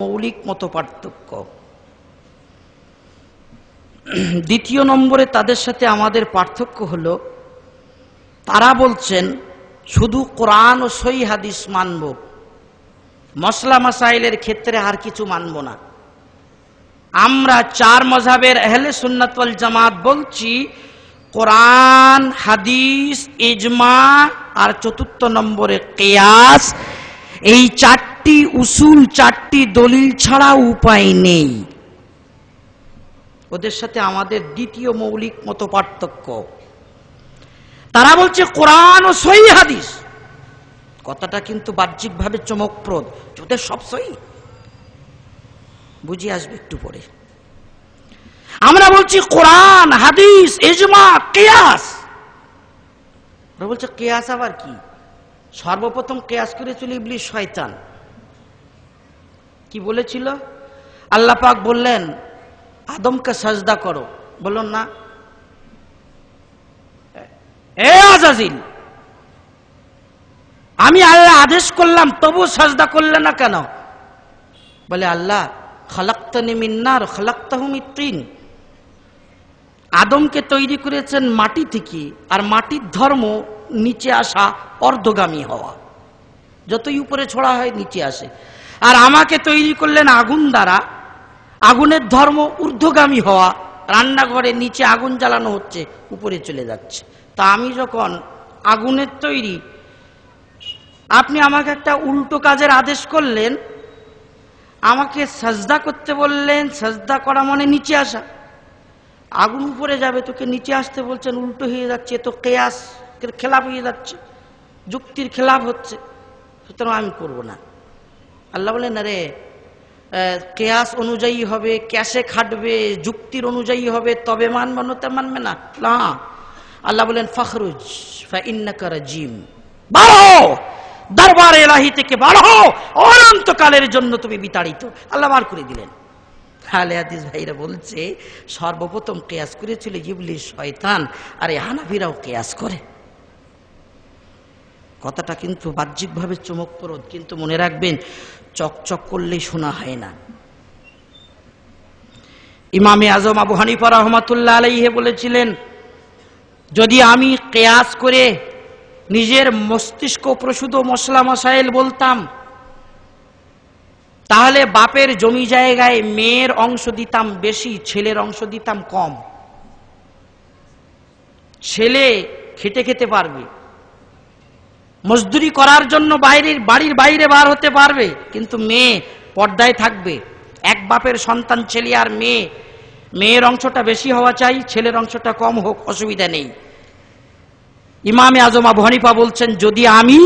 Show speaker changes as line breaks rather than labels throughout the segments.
মৌলিক মত পার্থক্য। দ্বিতীয় নম্বরে তাদের সাথে আমাদের পার্থক্য হলো, তারা বলছেন শুধু কোরআন ও সহিহ হাদিস মানব, মসলা মাসাইলের ক্ষেত্রে আর কিছু মানব না। আমরা চার মাযহাবের আহলে সুন্নাত ওয়াল জামাত বলছি কোরআন, হাদিস, ইজমা আর চতুর্থ নম্বরে কিয়াস, এই চারটি উসুল, চারটি দলিল ছাড়া উপায় নেই। ওদের সাথে আমাদের দ্বিতীয় মৌলিক মত পার্থক্য। তারা বলছে কোরআন ও সহিহ হাদিস, কথাটা কিন্তু বাহ্যিকভাবে চমকপ্রদ, ওদের সব সহিহ, বুঝে আসবে একটু পরে। আমরা বলছি কোরআন, হাদিস, ইজমা, কিয়াস। ওরা বলছে কিয়াস আবার কি? সর্বপ্রথম কিয়াস করেছিল ইবলিস শয়তান। কি বলেছিল? আল্লাহ পাক বললেন আদমকে সাজদা করো, বললেন না। এ আজাজিল, আমি আল্লাহ আদেশ করলাম তবু সাজদা করলে না কেন? বলে আল্লাহ খালাকতানি মিন নার খালাকতাহু মিন তিন, আদমকে তৈরি করেছেন মাটি থেকে, আর মাটির ধর্ম নিচে আসা, অর্ধগামী হওয়া, যতই উপরে ছোড়া হয় নিচে আসে। আর আমাকে তৈরি করলেন আগুন দ্বারা, আগুনের ধর্ম ঊর্ধ্বগামী হওয়া, রান্নাঘরে নিচে আগুন জ্বালানো হচ্ছে, উপরে চলে যাচ্ছে। তা আমি যখন আগুনের তৈরি, আপনি আমাকে একটা উল্টো কাজের আদেশ করলেন, আমাকে সাজদা করতে বললেন, সাজদা করা মানে নিচে আসা, আগুন উপরে যাবে, তোকে নিচে আসতে বলছেন, উল্টো হয়ে যাচ্ছে, তো কিয়াস খেলাফ হয়ে যাচ্ছে, যুক্তির খেলাফ হচ্ছে, সুতরাং আমি করব না। আল্লাহ বলেন আরে কিয়াস অনুযায়ী হবে, ক্যাশে খাটবে, যুক্তির অনুযায়ী হবে, তবে মানবে, নতে মানবে না। না, আল্লাহ বলেন ফখরুজ ফাইন্নাকা রাজিম, বাড়ো, দরবার ইলাহি থেকে বাড়ো, অনন্তকালের জন্য তুমি বিতাড়িত। আল্লাহ বার করে দিলেন। আহলে হাদিস ভাইরা বলছে সর্বপ্রথম কিয়াস করেছিল ইবলিস শয়তান, আর এই হানাফিরাও কিয়াস করে। কথাটা কিন্তু বাহ্যিকভাবে চমকপ্রদ, কিন্তু মনে রাখবেন চকচক করলেই শোনা হয় না। ইমামে আজম আবু হানিফা রাহমাতুল্লাহ আলাইহি বলেছিলেন, যদি আমি কিয়াস করে নিজের মস্তিষ্ক প্রসূত মসলা মাসাইল বলতাম, তাহলে বাপের জমি জায়গায় মেয়ের অংশ দিতাম বেশি, ছেলের অংশ দিতাম কম। ছেলে খেটে খেতে পারবে, মজদুরি করার জন্য বাড়ির বাইরে বার হতে পারবে, কিন্তু মেয়ে পর্দায় থাকবে। এক বাপের সন্তান ছেলে আর মেয়ে, মেয়ের অংশটা বেশি হওয়া চাই, ছেলের অংশটা কম হোক, অসুবিধা নেই। ইমামে আজম আবু হানিফা বলছেন, যদি আমি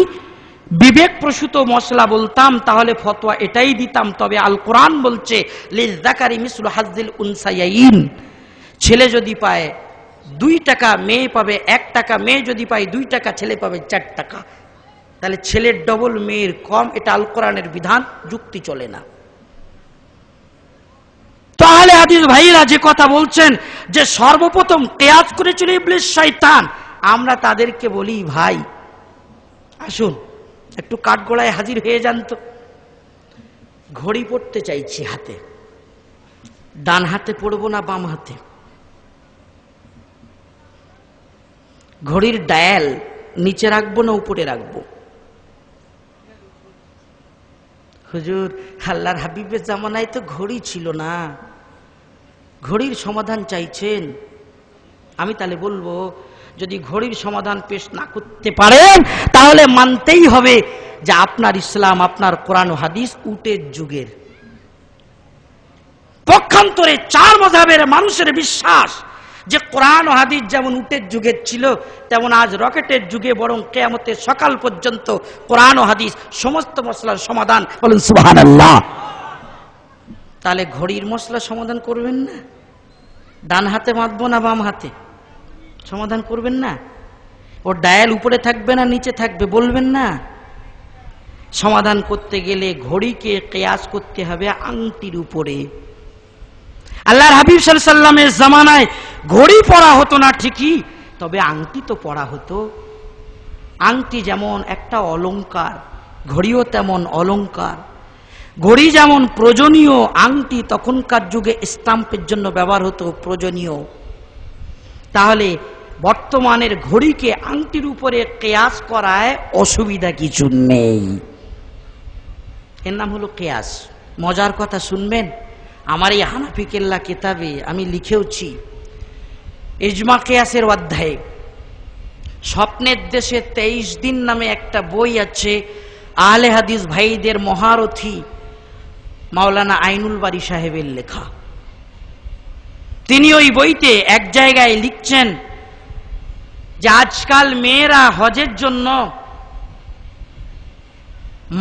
বিবেক প্রসূত মশলা বলতাম তাহলে ফতোয়া এটাই দিতাম, তবে আল কোরআন বলছে লিযযাকারি মিসলু হাজ্জিল উনসায়াইন, ছেলে যদি পায় 2 টাকা, মেয়ে পাবে 1 টাকা, মেয়ে যদি পায় 2 টাকা, ছেলে পাবে 4 টাকা। তাহলে ছেলের ডবল, মেয়ের কম, এটা আল কোরআনের বিধান, যুক্তি চলে না। তাহলে হাদিস ভাইরা যে কথা বলছেন যে সর্বপ্রথম কিয়াস করেছিল ইবলিস শয়তান, আমরা তাদেরকে বলি ভাই আসুন একটু কাঠগোড়ায় হাজির হয়ে যান তো। ঘড়ি পড়তে চাইছি হাতে, ডান হাতে পড়বো না বাম হাতে? ঘড়ির ডায়াল নিচে রাখবো না উপরে রাখবো? হুজুর আল্লাহর হাবিবের জামানায় তো ঘড়ি ছিল না, ঘড়ির সমাধান চাইছেন। আমি তাহলে বলবো, যদি ঘড়ির সমাধান পেশ না করতে পারেন তাহলে মানতেই হবে যে আপনার ইসলাম, আপনার কোরআন ও হাদিস উটের যুগের। পক্ষান্তরে 4 মাযহাবের মানুষের বিশ্বাস যে কোরআন ও হাদিস যেমন উটের যুগের ছিল, তেমন আজ রকেটের যুগে, বরং কিয়ামতের সকাল পর্যন্ত কোরআন ও হাদিস সমস্ত মসলার সমাধান। বলেন সুবহানাল্লাহ। তাহলে ঘড়ির মসলা সমাধান করবেন না? ডান হাতে বাঁধবো না বাম হাতে? সমাধান করবেন না? ওর ডায়াল উপরে থাকবে না নিচে থাকবে বলবেন না? সমাধান করতে গেলে ঘড়িকে কিয়াস করতে হবে আংটির উপরে। আল্লাহর হাবিব সাল্লাল্লাহু আলাইহি ওয়াসাল্লামের জামানায় ঘড়ি পরা হতো না ঠিকই, তবে আংটি তো পরা হতো। আংটি যেমন একটা অলংকার, ঘড়িও তেমন অলংকার। ঘড়ি যেমন প্রয়োজনীয়, আংটি তখনকার যুগে স্টাম্পের জন্য ব্যবহার হতো প্রয়োজনীয়, তাহলে বর্তমানের ঘড়িকে আংটির উপরে কিয়াস করায় অসুবিধা কিছু নেই। এর নাম হলো কিয়াস। মজার কথা শুনবেন, আমার এই হানাফি কেল্লা কিতাবে আমি লিখেওছি, ইজমা কিয়াসের অধ্যায়ে স্বপ্নের দেশে 23 দিন নামে একটা বই আছে, আহলে হাদিস ভাইদের মহারথী মাওলানা আইনুল বারী সাহেবের লেখা। তিনি ওই বইতে এক জায়গায় লিখছেন যে আজকাল মেয়েরা হজের জন্য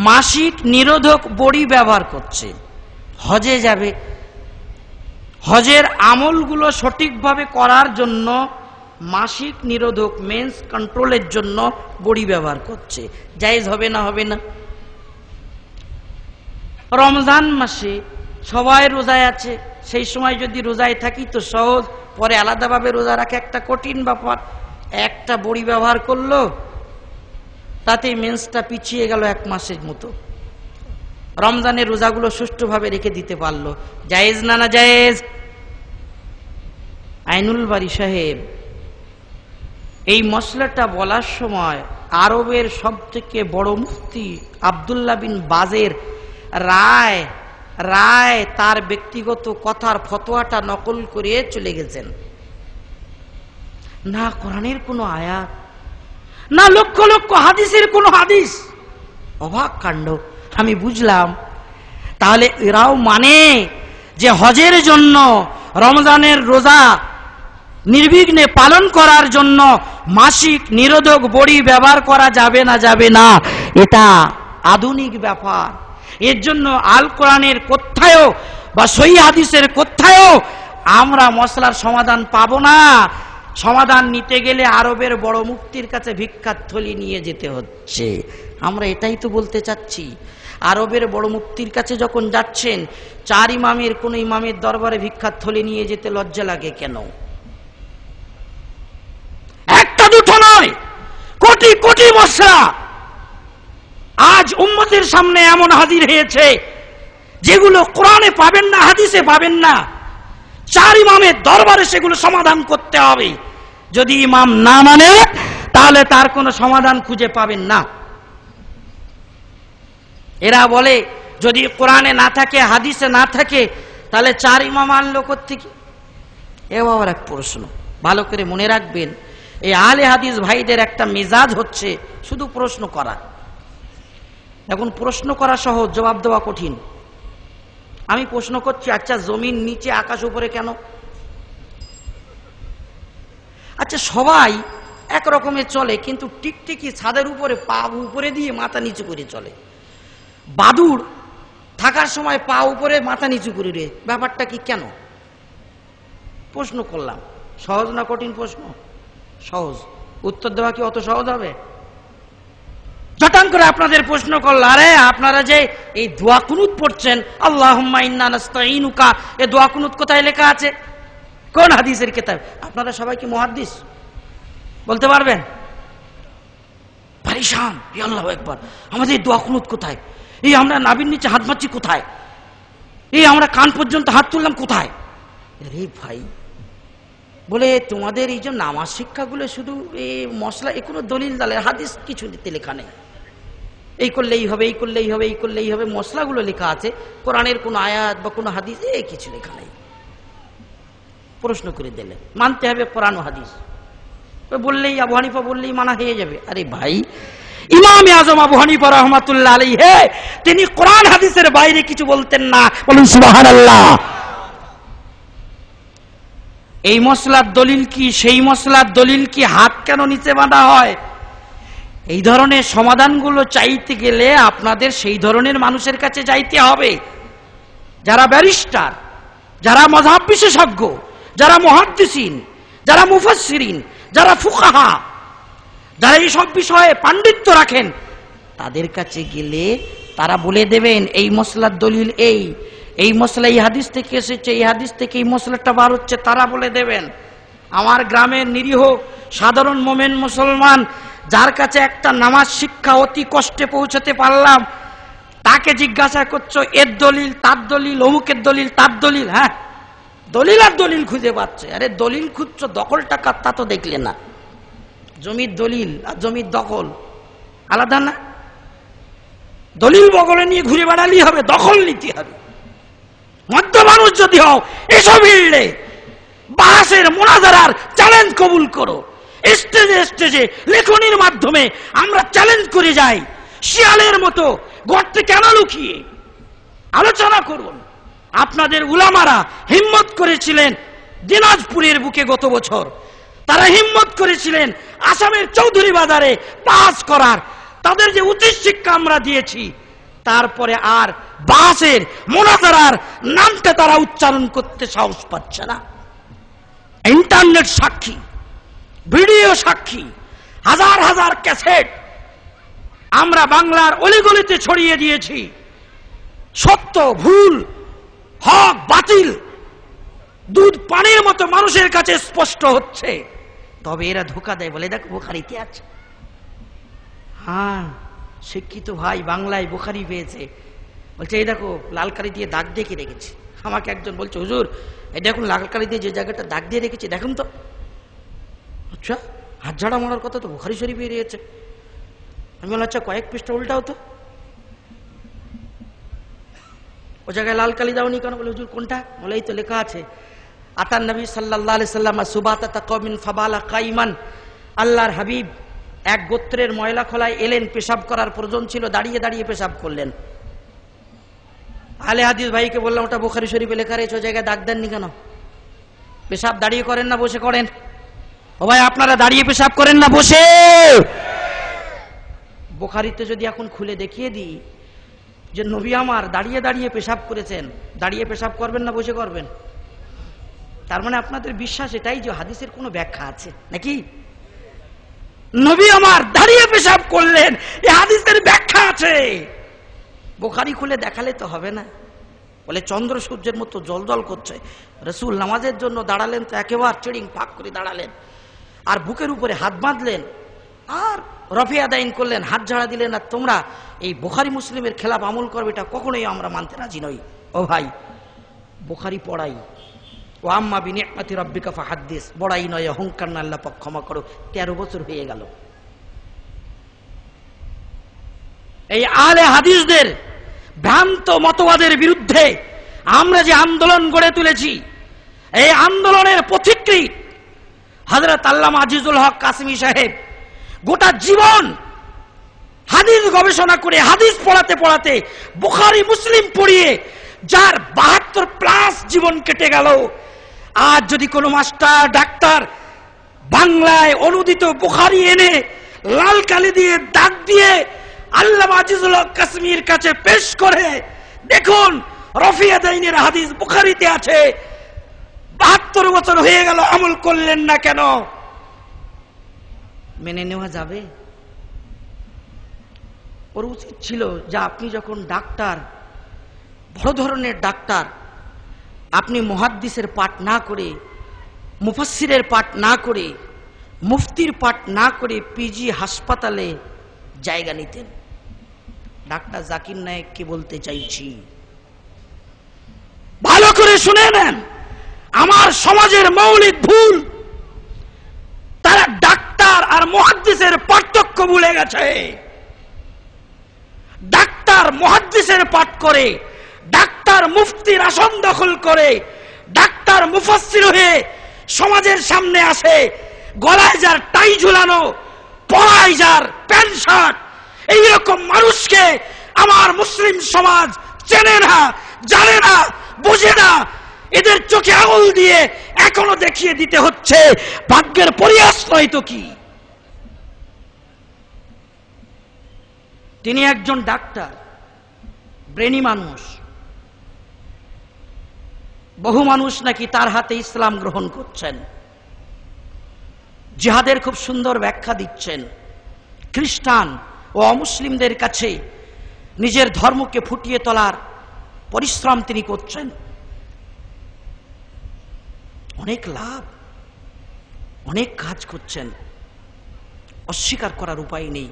মাসিক নিরোধক বড়ি ব্যবহার করছে, হজে যাবে, হজের আমলগুলো সঠিকভাবে করার জন্য মাসিক নিরোধক মেন্স কন্ট্রোলের জন্য বড়ি ব্যবহার করছে। জায়েজ হবে না? হবে না। রমজান মাসে সবাই রোজায় আছে, সেই সময় যদি রোজায় থাকি তো সহজ, পরে আলাদাভাবে রোজা রাখা একটা কঠিন ব্যাপার। একটা বড়ি ব্যবহার করলো, তাতে মেন্সটা পিছিয়ে গেল 1 মাসের মতো, রমজানের রোজাগুলো সুষ্ঠুভাবে রেখে দিতে পারলো। জায়েজ না? না জায়েজ? আইনুল বারী সাহেব এই মসলাটা বলার সময় আরবের সবথেকে বড় মুফতি আব্দুল্লাহ বিন বাজের রায় তার ব্যক্তিগত কথার ফতোয়াটা নকল করে চলে গেছেন। না কোরআনের কোনো আয়াত, না লক্ষ লক্ষ হাদিসের কোনো হাদিস। অবাক কাণ্ড। আমি বুঝলাম তাহলে এরাও মানে যে হজের জন্য রমজানের রোজা নির্বিঘ্নে পালন করার জন্য মাসিক নিরোধক বড়ি ব্যবহার করা যাবে না? যাবে না। এটা আধুনিক ব্যাপার। এর জন্য আল কোরআনের কোথায়ও বা সহিহ হাদিসের কোথায়ও আমরা মশলার সমাধান পাবো না। সমাধান নিতে গেলে আরবের বড় মুফতির কাছে ভিক্ষার থলি নিয়ে যেতে হচ্ছে। আমরা এটাই তো বলতে চাচ্ছি। আরবের বড় মুফতির কাছে যখন যাচ্ছেন, 4 ইমামের কোন ইমামের দরবারে ভিক্ষার থলি নিয়ে যেতে লজ্জা লাগে কেন? একটা দুটো নয়, কোটি কোটি মশলা আজ উম্মতের সামনে এমন হাজির হয়েছে যেগুলো কোরআনে পাবেন না, হাদিসে পাবেন না। 4 ইমামের দরবারে সেগুলো সমাধান করতে হবে। যদি ইমাম না মানে তাহলে তার কোনো সমাধান খুঁজে পাবেন না। এরা বলে যদি কোরআনে না থাকে, হাদিসে না থাকে, তাহলে 4 ইমাম আনলো কোত্থেকে? এও আবার এক প্রশ্ন। ভালো করে মনে রাখবেন, এই আহলে হাদিস ভাইদের একটা মেজাজ হচ্ছে শুধু প্রশ্ন করা। এখন প্রশ্ন করা সহজ, জবাব দেওয়া কঠিন। আমি প্রশ্ন করছি, আচ্ছা জমিন নিচে আকাশ উপরে কেন? আচ্ছা সবাই এক রকমের চলে, কিন্তু টিকটিকি ছাদের উপরে পা উপরে দিয়ে মাথা নিচু করে চলে। বাদুড় থাকার সময় পা উপরে মাথা নিচু করে রে, ব্যাপারটা কি কেন? প্রশ্ন করলাম। সহজ না কঠিন প্রশ্ন? সহজ। উত্তর দেওয়া কি অত সহজ হবে? চটাং করে আপনাদের প্রশ্ন করল, আরে আপনারা যে এই দোয়া কুনুত পড়ছেন, আল্লাহুম্মা ইন্না নাস্তাঈনুকা, এই দোয়া কুনুত কোথায় লেখা আছে? কোন হাদিসের কিতাব? আপনারা সবাই কি মুহাদ্দিস? বলতে পারবেন? পরেশান, হে আল্লাহু আকবার, আমাদের দোয়া কুনুত কোথায়? এই আমরা নাভির নিচে হাত মারছি কোথায়? এই আমরা কান পর্যন্ত হাত তুললাম কোথায়? আরে ভাই, বলে তোমাদের এই যে নামাজ শিক্ষাগুলো শুধু এই মশলা, এ কোনো দলিল দালের হাদিস কিছু দিতে লেখা নেই। এই করলেই হবে, এই করলেই হবে, এই করলেই হবে, মশলাগুলো লেখা আছে, কোরআনের কোনো আয়াত বা কোনো হাদিস কিছু লেখা নেই। প্রশ্ন করে দিলে মানতে হবে কোরআন ও হাদিস। বললেই আবু হানিফা বললেই মানা হয়ে যাবে। আরে ভাই, ইমাম আজম আবু হানিফা রাহমাতুল্লাহ আলাইহি তিনি কোরআন হাদিসের বাইরে কিছু বলতেন না। বলুন সুবহানাল্লাহ। এই মশলার দলিল কি, সেই মশলার দলিল কি, হাত কেন নিচে বাঁধা হয়? এই ধরনের সমাধানগুলো চাইতে গেলে আপনাদের সেই ধরনের মানুষের কাছে যাইতে হবে যারা ব্যারিস্টার, যারা মাযহাব বিশেষজ্ঞ, যারা মুহাদ্দিসিন, যারা মুফাসসিরিন, যারা ফুকাহা, যারা এইসব বিষয়ে পাণ্ডিত্য রাখেন, তাদের কাছে গেলে তারা বলে দেবেন এই মশলার দলিল এই মশলা এই হাদিস থেকে এসেছে, এই হাদিস থেকে এই মশলাটা বার হচ্ছে, তারা বলে দেবেন। আমার গ্রামের নিরীহ সাধারণ মোমেন মুসলমান যার কাছে একটা নামাজ শিক্ষা অতি কষ্টে পৌঁছাতে পারলাম, তাকে জিজ্ঞাসা করছো এর দলিল তার দলিল, অমুকের দলিল তার দলিল। হ্যাঁ, দলিল আর দলিল খুঁজে পাচ্ছে। আরে দলিল খুঁজছো, দখল টাকা তা তো দেখলে না। জমির দলিল আর জমির দখল আলাদা না। দলিল বগলে নিয়ে ঘুরে বেড়ালেই হবে, দখল নিতে হবে। মধ্য মানুষ যদি হও, এসব ভিড়ে বাহাসের মোনাজারার চ্যালেঞ্জ কবুল করো। স্টেজে স্টেজে লেখনির মাধ্যমে আমরা চ্যালেঞ্জ করে যাই, শিয়ালের মতো গর্তে কেন লুকিয়ে আলোচনা করুন। আপনাদের উলামারা হিম্মত করেছিলেন দিনাজপুরের বুকে গত বছর, তারা হিম্মত করেছিলেন আসামের চৌধুরী বাজারে পাস করার। তাদের যে উচিত শিক্ষা আমরা দিয়েছি, তারপরে আর বাসের মোনাজারার নামটা তারা উচ্চারণ করতে সাহস পাচ্ছে না। ইন্টারনেট সাক্ষী, ভিডিও সাক্ষী, হাজার হাজার ক্যাসেট আমরা বাংলার অলিগলিতে ছড়িয়ে দিয়েছি। সত্য ভুল, হক বাতিল দুধ পানির মতো মানুষের কাছে স্পষ্ট হচ্ছে। তবে এরা ধোকা দেয়, বলে দেখো বুখারীতে আছে। হ্যাঁ, শিক্ষিত ভাই বাংলায় বুখারী পেয়েছে, বলছে এই দেখো লাল কালি দিয়ে দাগ দিয়ে রেখেছি। আমাকে একজন বলছে, হুজুর এই দেখুন লাল কালি দিয়ে যে জায়গাটা দাগ দিয়ে রেখেছি দেখুন তো। আচ্ছা, হাত ঝাড়া মারার কথা তো বুখারী শরীফে রয়েছে। আমি বললাম আচ্ছা কয়েক পৃষ্ঠা উল্টাও তো। ও জায়গায় লাল কালি দাওনি কেন? বলে হুজুর কোনটা? বলে এই তো লেখা আছে, আতান নবী সাল্লাল্লাহু আলাইহি সাল্লাম সুবাতাতা কওমিন ফাবালা কাইমান। আল্লাহর হাবিব এক গোত্রের ময়লা খোলায় এলেন, পেশাব করার প্রয়োজন ছিল, দাঁড়িয়ে দাঁড়িয়ে পেশাব করলেন। আলে হাদিস ভাইকে বললাম ওটা বুখারী শরীফে লেখা রয়েছে, ও জায়গায় দাগ দেননি কেন? পেশাব দাঁড়িয়ে করেন না বসে করেন? ও ভাই আপনারা দাঁড়িয়ে পেশাব করেন না বসে? বুখারীতে যদি এখন খুলে দেখিয়ে দিই যে নবী আমার দাঁড়িয়ে দাঁড়িয়ে পেশাব করেছেন, দাঁড়িয়ে পেশাব করবেন না বসে করবেন? তার মানে আপনাদের বিশ্বাস এটাই যে হাদিসের কোনো ব্যাখ্যা আছে নাকি? নবী আমার দাঁড়িয়ে পেশাব করলেন, এই হাদিসের ব্যাখ্যা আছে। বুখারী খুলে দেখালে তো হবে না। বলে চন্দ্র সূর্যের মতো জলজল করছে। রাসূল নামাজের জন্য দাঁড়ালেন তো একেবারে চিড়িং ফাঁক করে দাঁড়ালেন, আর বুকের উপরে হাত বাঁধলেন, আর রফি আদাইন করলেন, হাত ঝাড়া দিলেন। আর তোমরা এই বুখারী মুসলিমের খেলাফ আমল করবে, এটা কখনোই আমরা মানতে রাজি নই। ও ভাই, বুখারী পড়াই, ও আম্মা বিনিআমাতি রাব্বিকা ফাহাদ্দিস, বড়াই নয়, অহংকার না, আল্লাহ পাক ক্ষমা করো। 13 বছর হয়ে গেল। এই আলে হাদিসদের ভ্রান্ত মতবাদের বিরুদ্ধে আমরা যে আন্দোলন গড়ে তুলেছি, এই আন্দোলনের পথিকৃৎ হযরত আল্লামা আজিজুল হক কাসেমী সাহেব গোটা জীবন হাদিস গবেষণা করে, হাদিস পড়াতে পড়াতে, বুখারী মুসলিম পড়িয়ে যার 72+ জীবন কেটে গেল। আজ যদি কোনো মাস্টার ডাক্তার বাংলায় অনুদিত বুখারী এনে লাল কালি দিয়ে দাগ দিয়ে আল্লামা আজিজুল হক কাসেমীর কাছে পেশ করে, দেখুন রফি আদাইনের হাদিস বুখারীতে আছে, 72 বছর হয়ে গেল আমল করলেন না কেন? মেনে নেওয়া যাবে? ওর উচিত ছিল যে আপনি যখন ডাক্তার, বড় ধরনের ডাক্তার, আপনি মুহাদ্দিসের পাঠ না করে, মুফাসসিরের পাঠ না করে, মুফতির পাঠ না করে পিজি হাসপাতালে জায়গা নিতেন। ডাক্তার জাকির নায়েককে বলতে চাইছি, ভালো করে শুনে নেন, আমার সমাজের মৌলিক ভুল, তারা ডাক্তার আর মুহাদ্দিসের পার্থক্য ভুলে গেছে। ডাক্তার মুহাদ্দিসের পাঠ করে, ডাক্তার মুফতির আসন দখল করে, ডাক্তার মুফাসসির হয়ে সমাজের সামনে আসে, গলায় যার টাই ঝুলানো, পরায় যার প্যান্ট শার্ট, এইরকম মানুষকে আমার মুসলিম সমাজ চেনে না, জানে না, বোঝে না। এদের চোখে আঙুল দিয়ে এখনো দেখিয়ে দিতে হচ্ছে। ভাগ্যের পরিহাস নয় তো কি? তিনি একজন ডাক্তার, ব্রেনি মানুষ। বহু মানুষ নাকি তার হাতে ইসলাম গ্রহণ করছেন, জিহাদের খুব সুন্দর ব্যাখ্যা দিচ্ছেন। খ্রিস্টান ও অমুসলিমদের কাছে নিজের ধর্মকে ফুটিয়ে তোলার পরিশ্রম তিনি করছেন। অনেক লাভ, অনেক কাজ করছেন, অস্বীকার করার উপায় নেই।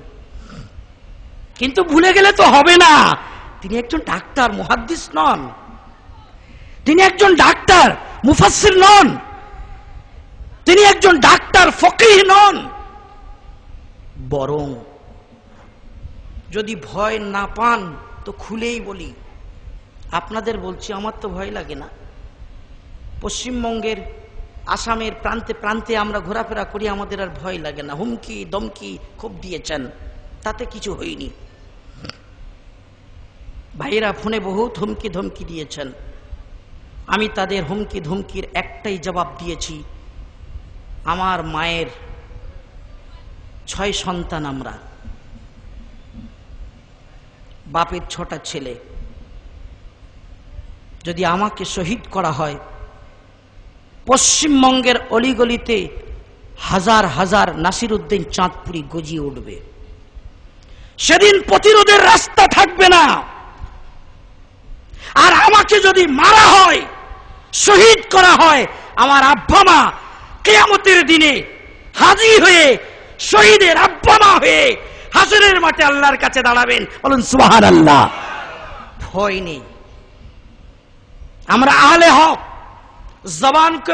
কিন্তু ভুলে গেলে তো হবে না, তিনি একজন ডাক্তার, মুহাদ্দিস নন। তিনি একজন ডাক্তার, মুফাসসির নন। তিনি একজন ডাক্তার, ফকিহ নন। বরং যদি ভয় না পান তো খুলেই বলি, আপনাদের বলছি, আমার তো ভয় লাগে না। পশ্চিমবঙ্গের, আসামের প্রান্তে প্রান্তে আমরা ঘোরাফেরা করি, আমাদের আর ভয় লাগে না। হুমকি দমকি খুব দিয়েছেন, তাতে কিছু হয়নি। ভাইয়েরা ফোনে বহুত হুমকি ধমকি দিয়েছেন, আমি তাদের হুমকি ধমকির একটাই জবাব দিয়েছি, আমার মায়ের 6 সন্তান, আমরা বাপের 6টা ছেলে, যদি আমাকে শহীদ করা হয়, পশ্চিমবঙ্গের অলিগলিতে হাজার হাজার নাসিরউদ্দিন চাঁদপুরি গজিয়ে উঠবে। সেদিন প্রতিরোধের রাস্তা থাকবে না। আর আমাকে যদি মারা হয়, শহীদ করা হয়, আমার আব্বা মা কিয়ামতের দিনে হাজির হয়ে, শহীদের আব্বা মা হয়ে হাসরের মাঠে আল্লাহর কাছে দাঁড়াবেন। বলুন সুবহানাল্লাহ। ভয় নেই। আমরা আহলে হক, জবানকে